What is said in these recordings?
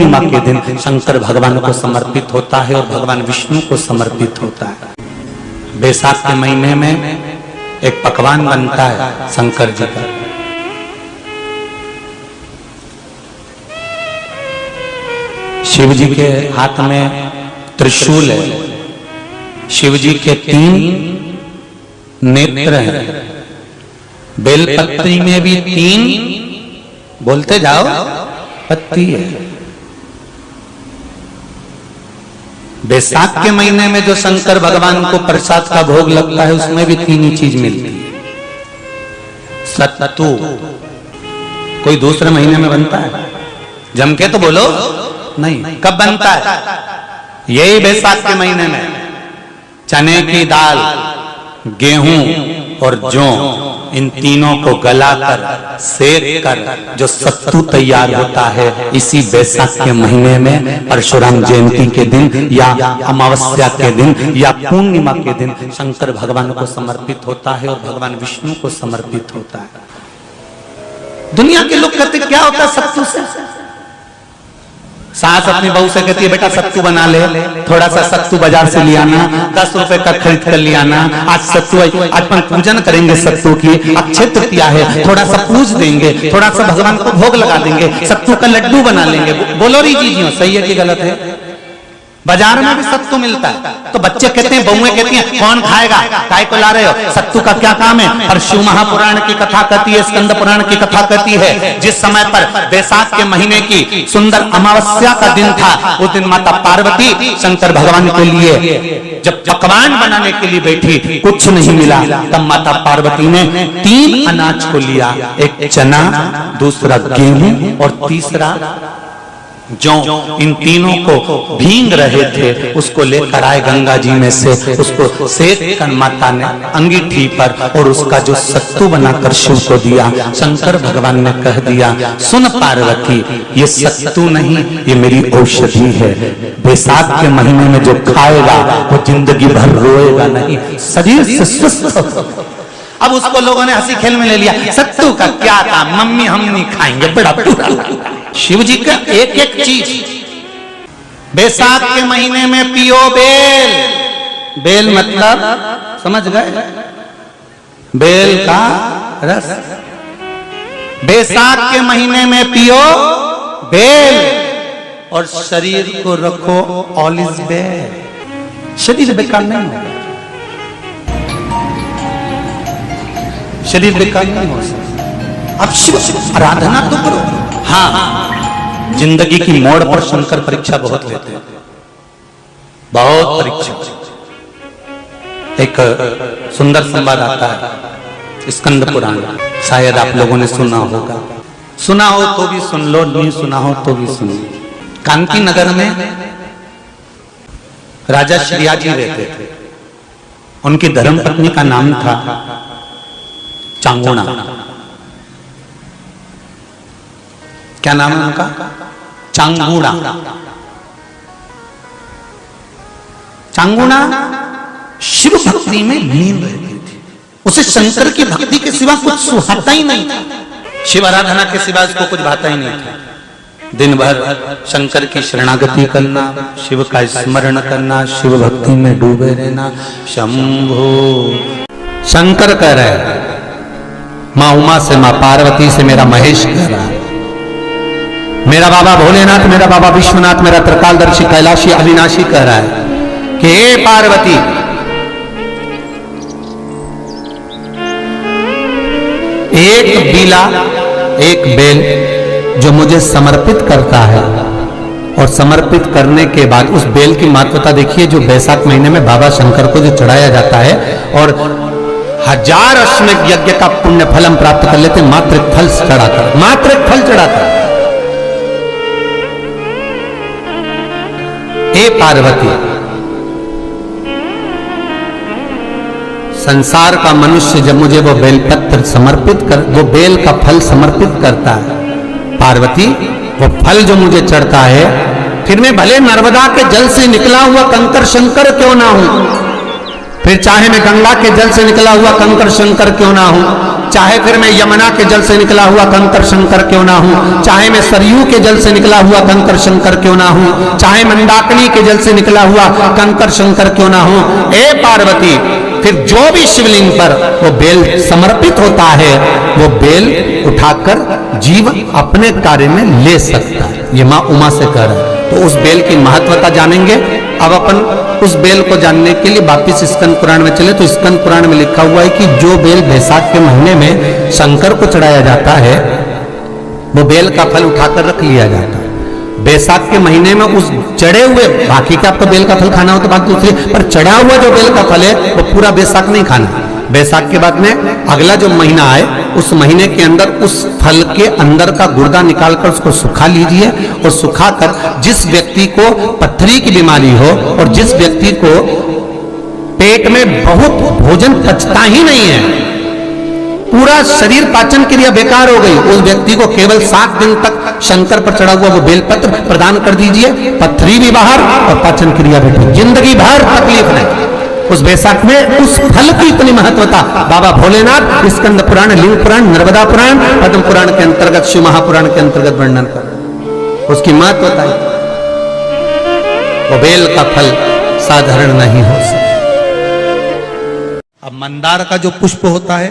पूर्णिमा के दिन शंकर भगवान को समर्पित होता है और भगवान विष्णु को समर्पित होता है। बैसाख के महीने में एक पकवान बनता है शंकर जी का। शिव जी के हाथ में त्रिशूल है, शिव जी के 3 नेत्र हैं, बेलपत्री में भी 3 बोलते जाओ पत्ती है। बैसाख के महीने में जो शंकर भगवान को प्रसाद का भोग लगता है उसमें भी 3 ही चीज मिलती है। सत्तू कोई दूसरे महीने में बनता है? जम के तो बोलो नहीं। कब बनता है? यही बैसाख के महीने में। चने की दाल, गेहूं और जौ, इन तीनों को गलाकर सेक कर जो सत्तू तैयार होता है, इसी बैसाख के महीने में परशुराम जयंती के दिन या अमावस्या के दिन या पूर्णिमा के दिन शंकर भगवान को समर्पित होता है और भगवान विष्णु को समर्पित होता है। दुनिया के लोग कहते क्या होता है सत्तू से? सास अपनी बहू से कहती है बेटा सत्तू बना ले, थोड़ा सा सत्तू बाजार से ले आना, 10 रुपए का खरीद कर ले आना। आज सत्तू, आज अपन पूजन करेंगे सत्तू की, अक्षय तृतीया है, थोड़ा सा पूज देंगे, थोड़ा सा भगवान को भोग लगा देंगे, सत्तू का लड्डू बना लेंगे। बोलो री जी, सही है कि गलत है? बाजार में भी सत्तू मिलता है तो बच्चे कहते हैं, बहुएं कहती हैं कौन खाएगा, काय को ला रहे हो, सत्तू का क्या काम है? और शिव महापुराण की कथा कहती है, स्कंद पुराण की कथा कहती है, जिस समय पर बैसाख के महीने की सुंदर अमावस्या का दिन था, उस दिन माता पार्वती शंकर भगवान के लिए जब पकवान बनाने के लिए बैठी, कुछ नहीं मिला, तब माता पार्वती ने 3 अनाज को लिया, एक चना, दूसरा गेहूं और तीसरा जो इन तीनों को भींग रहे थे उसको लेकर आए गंगा जी में से, उसको सेक कर माता ने अंगीठी पर और उसका जो सत्तू बनाकर शिव को दिया। शंकर भगवान ने कह दिया, सुन पार्वती, ये सत्तू नहीं, ये मेरी औषधि है। बैसाख के महीने में जो खाएगा वो जिंदगी भर रोएगा नहीं, शरीर से स्वस्थ। अब उसको लोगों ने हंसी खेल में ले लिया, सत्तू का क्या काम, मम्मी हम नहीं खाएंगे, बड़ा बुरा। शिव जी का एक एक चीज बैसाख के महीने में पियो बेल। बेल मतलब समझ गए? बेल का रस। बैसाख के महीने में पियो बेल और शरीर को रखो ऑल इज वेल। शरीर बेकार नहीं होगा, शरीर बेकार नहीं हो सकता। अब शिव आराधना तो करो। हाँ, जिंदगी की मोड़ पर शंकर परीक्षा बहुत लेते हैं, बहुत परीक्षा। एक सुंदर संवाद आता है स्कंद पुराण, शायद आप लोगों ने सुना होगा, सुना हो तो भी सुन लो, नहीं सुना हो तो भी सुन लो। कांकी नगर में राजा श्रियाजी रहते थे, उनकी धर्मपत्नी का नाम था चांगुणा। क्या नाम है उनका? चांगुणा। चांगुणा शिव भक्ति में लीन रहती थी, उसे शंकर की भक्ति के सिवा कुछ सुहाता ही नहीं था, शिव आराधना के सिवा उसको कुछ भाता ही नहीं था। दिन भर शंकर की शरणागति करना, शिव का स्मरण करना, शिव भक्ति में डूबे रहना। शंभो शंकर कह रहे, माँ उमा से, माँ पार्वती से मेरा महेश कह रहा है, मेरा बाबा भोलेनाथ, मेरा बाबा विश्वनाथ, मेरा त्रिकालदर्शी कैलाशी अविनाशी कह रहा है कि हे पार्वती, एक बीला, एक बेल जो मुझे समर्पित करता है, और समर्पित करने के बाद उस बेल की महत्वता देखिए, जो बैसाख महीने में बाबा शंकर को जो चढ़ाया जाता है और 1000 अश्वमेध यज्ञ का पुण्य फल हम प्राप्त कर लेते, मात्र एक फल चढ़ाकर, मात्र एक फल चढ़ाकर। हे पार्वती, संसार का मनुष्य जब मुझे वो बेलपत्र समर्पित कर, वो बेल का फल समर्पित करता है, पार्वती वो फल जो मुझे चढ़ता है, फिर मैं भले नर्मदा के जल से निकला हुआ कंकर शंकर क्यों ना हूं, फिर चाहे मैं गंगा के जल से निकला हुआ कंकर शंकर क्यों ना हूं, चाहे फिर मैं यमुना के जल से निकला हुआ कंकर शंकर क्यों ना हूं, चाहे मैं सरयू के जल से निकला हुआ कंकर शंकर क्यों ना हूं, चाहे मंदाकिनी के जल से निकला हुआ कंकर शंकर क्यों ना हूं, ए पार्वती फिर जो भी शिवलिंग पर वो बेल समर्पित होता है वो बेल उठाकर जीव अपने कार्य में ले सकता है। ये मां उमा से कह रहा है। तो उस बेल की महत्वता जानेंगे। अब अपन उस बेल को जानने के लिए वापिस स्कंद पुराण में चले तो स्कंद पुराण में लिखा हुआ है कि जो बेल बैसाख के महीने में शंकर को चढ़ाया जाता है वो बेल का फल उठाकर रख लिया जाता है। बैसाख के महीने में उस चढ़े हुए, बाकी का आपको बेल का फल खाना हो तो बात दूसरी, पर चढ़ा हुआ जो बेल का फल है वो पूरा बैसाख नहीं खाना। बैसाख के बाद में अगला जो महीना आए उस महीने के अंदर उस फल के अंदर का गुर्दा निकालकर उसको सुखा लीजिए और सुखाकर जिस व्यक्ति को पथरी की बीमारी हो और जिस व्यक्ति को पेट में बहुत भोजन पचता ही नहीं है, पूरा शरीर पाचन क्रिया बेकार हो गई, उस व्यक्ति को केवल 7 दिन तक शंकर पर चढ़ा हुआ वो बेलपत्र प्रदान कर दीजिए। पथरी भी बाहर और पाचन क्रिया भी ठीक, जिंदगी भर तकलीफ नहीं। उस बैसाख में उस फल की इतनी महत्वता बाबा भोलेनाथ स्कंद पुराण, लिंग पुराण, नर्मदा पुराण, पद्म पुराण के अंतर्गत, शिव महापुराण के अंतर्गत वर्णन कर उसकी महत्वता। वो बेल का फल साधारण नहीं हो सकता। अब मंदार का जो पुष्प होता है,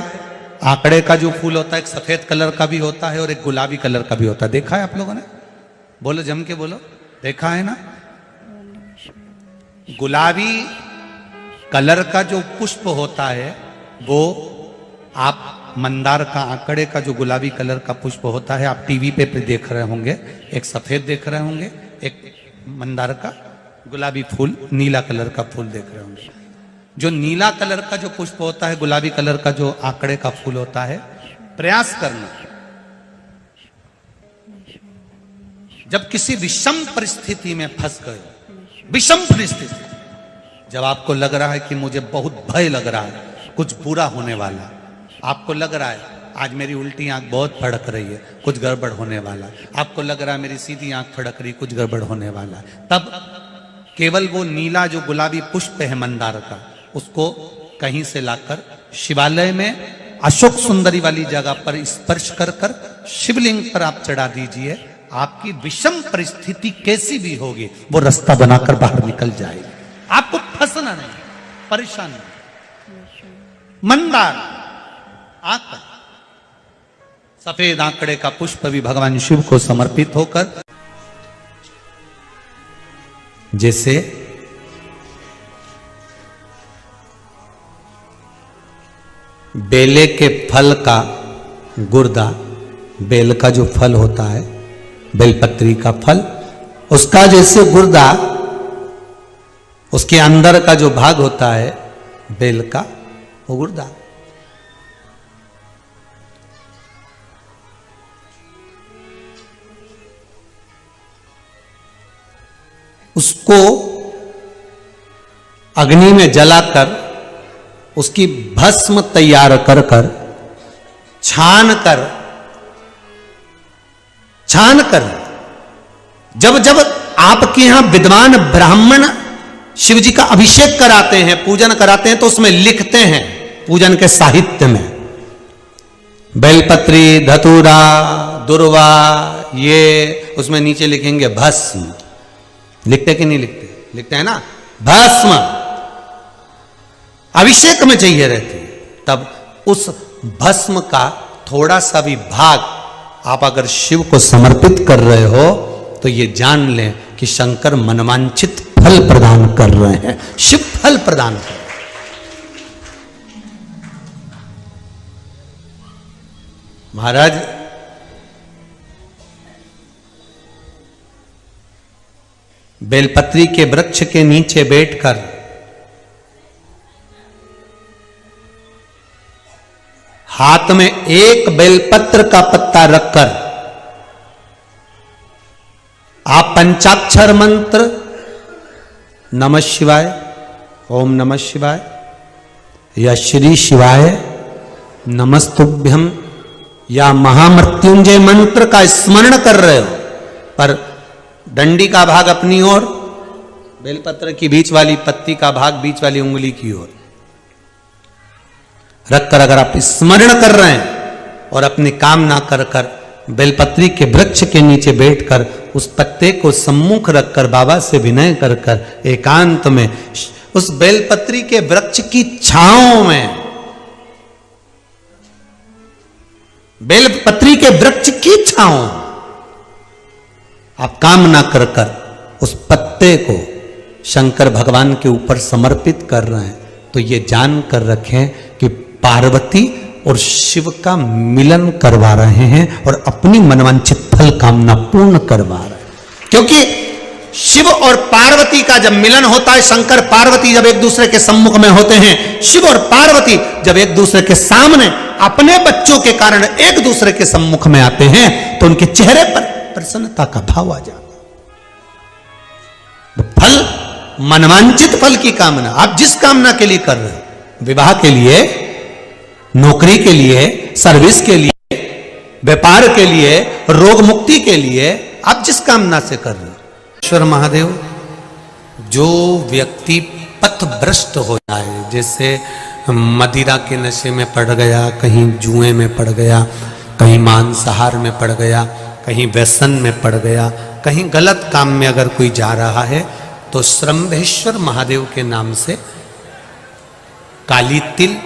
आंकड़े का जो फूल होता है, एक सफेद कलर का भी होता है और एक गुलाबी कलर का भी होता है। देखा है आप लोगों ने? बोलो, जम के बोलो, देखा है ना? गुलाबी कलर का जो पुष्प होता है वो आप मंदार का, आंकड़े का जो गुलाबी कलर का पुष्प होता है आप टीवी पे देख रहे होंगे। एक सफेद देख रहे होंगे, एक मंदार का गुलाबी फूल, नीला कलर का फूल देख रहे होंगे। जो नीला कलर का जो पुष्प होता है, गुलाबी कलर का जो आंकड़े का फूल होता है, प्रयास करना जब किसी विषम परिस्थिति में फंस गए, विषम परिस्थिति, जब आपको लग रहा है कि मुझे बहुत भय लग रहा है, कुछ बुरा होने वाला, आपको लग रहा है आज मेरी उल्टी आंख बहुत फड़क रही है, कुछ गड़बड़ होने वाला, आपको लग रहा है मेरी सीधी आंख फड़क रही, कुछ गड़बड़ होने वाला, तब केवल वो नीला जो गुलाबी पुष्प है मंदार का, उसको कहीं से लाकर शिवालय में अशोक सुंदरी वाली जगह पर स्पर्श कर कर शिवलिंग पर आप चढ़ा दीजिए। आपकी विषम परिस्थिति कैसी भी होगी वो रास्ता बनाकर बाहर निकल जाएगी। आपको फंसना नहीं, परेशान नहीं। मंदार आंकड़ा, सफेद आंकड़े का पुष्प भी भगवान शिव को समर्पित होकर, जैसे बेले के फल का गुर्दा, बेल का जो फल होता है, बेलपत्री का फल, उसका जैसे गुर्दा, उसके अंदर का जो भाग होता है बेल का, वो गुर्दा, उसको अग्नि में जलाकर उसकी भस्म तैयार कर कर छान कर जब जब आपके यहां विद्वान ब्राह्मण शिव जी का अभिषेक कराते हैं, पूजन कराते हैं, तो उसमें लिखते हैं पूजन के साहित्य में, बेलपत्री, धतूरा, दुर्वा, ये उसमें नीचे लिखेंगे भस्म। लिखते कि नहीं लिखते? लिखते हैं ना, भस्म अभिषेक में चाहिए रहती है। तब उस भस्म का थोड़ा सा भी भाग आप अगर शिव को समर्पित कर रहे हो तो ये जान लें कि शंकर मनवांछित फल प्रदान कर रहे हैं, शिव फल प्रदान कर रहे हैं। महाराज, बेलपत्री के वृक्ष के नीचे बैठकर हाथ में एक बेलपत्र का पत्ता रखकर आप पंचाक्षर मंत्र नमः शिवाय, ओम नमः शिवाय या श्री शिवाय नमस्तुभ्यम या महामृत्युंजय मंत्र का स्मरण कर रहे हो, पर डंडी का भाग अपनी ओर, बेलपत्र की बीच वाली पत्ती का भाग बीच वाली उंगली की ओर, रखकर अगर आप स्मरण कर रहे हैं और अपनी कामना कर कर बेलपत्री के वृक्ष के नीचे बैठकर उस पत्ते को सम्मुख रखकर बाबा से विनय कर कर एकांत में उस बेलपत्री के वृक्ष की छांव में, बेलपत्री के वृक्ष की छांव आप कामना कर कर उस पत्ते को शंकर भगवान के ऊपर समर्पित कर रहे हैं, तो ये जान कर रखें कि पार्वती और शिव का मिलन करवा रहे हैं और अपनी मनवांछित फल कामना पूर्ण करवा रहे हैं। क्योंकि शिव और पार्वती का जब मिलन होता है, शंकर पार्वती जब एक दूसरे के सम्मुख में होते हैं, शिव और पार्वती जब एक दूसरे के सामने अपने बच्चों के कारण एक दूसरे के सम्मुख में आते हैं, तो उनके चेहरे पर प्रसन्नता का भाव आ जाता है। फल, मनवांछित फल की कामना आप जिस कामना के लिए कर रहे हैं, विवाह के लिए, नौकरी के लिए, सर्विस के लिए, व्यापार के लिए, रोग मुक्ति के लिए, आप जिस कामना से कर रहे हैं। ईश्वर महादेव, जो व्यक्ति पथभ्रष्ट हो जाए, जैसे मदिरा के नशे में पड़ गया, कहीं जुए में पड़ गया, कहीं मांसाहार में पड़ गया, कहीं व्यसन में पड़ गया, कहीं गलत काम में अगर कोई जा रहा है, तो श्रंभेश्वर महादेव के नाम से काली तिल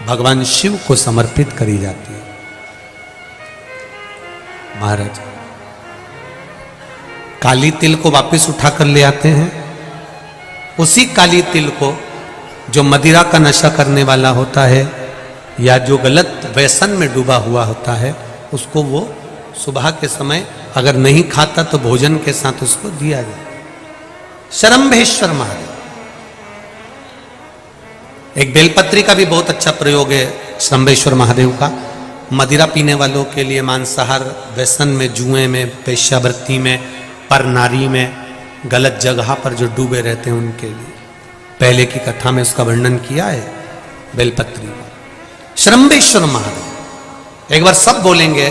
भगवान शिव को समर्पित करी जाती है। महाराज काली तिल को वापस उठा कर ले आते हैं। उसी काली तिल को जो मदिरा का नशा करने वाला होता है या जो गलत व्यसन में डूबा हुआ होता है, उसको वो सुबह के समय अगर नहीं खाता तो भोजन के साथ उसको दिया जाए। श्रंभेश्वर महादेव, एक बेलपत्री का भी बहुत अच्छा प्रयोग है श्रंभेश्वर महादेव का। मदिरा पीने वालों के लिए, मांसाहार, व्यसन में, जुए में, वेश्यावृत्ति में, पर नारी में, गलत जगह पर जो डूबे रहते हैं उनके लिए पहले की कथा में उसका वर्णन किया है बेलपत्री का। श्रंभेश्वर महादेव, एक बार सब बोलेंगे,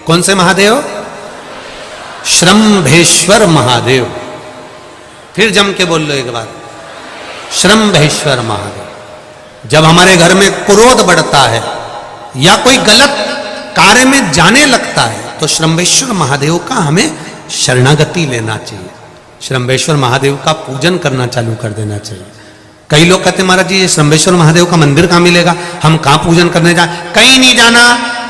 कौन से महादेव? श्रंभेश्वर महादेव। फिर जम के बोल लो एक बार, श्रंभेश्वर महादेव। जब हमारे घर में क्रोध बढ़ता है या कोई गलत कार्य में जाने लगता है, तो श्रंभेश्वर महादेव का हमें शरणागति लेना चाहिए, श्रंभेश्वर महादेव का पूजन करना चालू कर देना चाहिए। कई लोग कहते महाराज जी ये श्रंभेश्वर महादेव का मंदिर कहाँ मिलेगा, हम कहाँ पूजन करने जाए? कहीं नहीं जाना,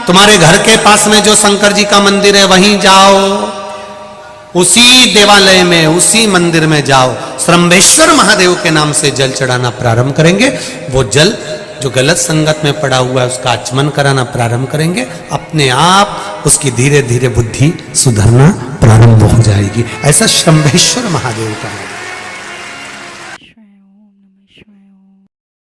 तुम्हारे घर के पास में जो शंकर जी का मंदिर है वहीं जाओ, उसी देवालय में, उसी मंदिर में जाओ, श्रंभेश्वर महादेव के नाम से जल चढ़ाना प्रारंभ करेंगे। वो जल जो गलत संगत में पड़ा हुआ है उसका आचमन कराना प्रारंभ करेंगे, अपने आप उसकी धीरे धीरे बुद्धि सुधरना प्रारंभ हो जाएगी। ऐसा श्रंभेश्वर महादेव का है।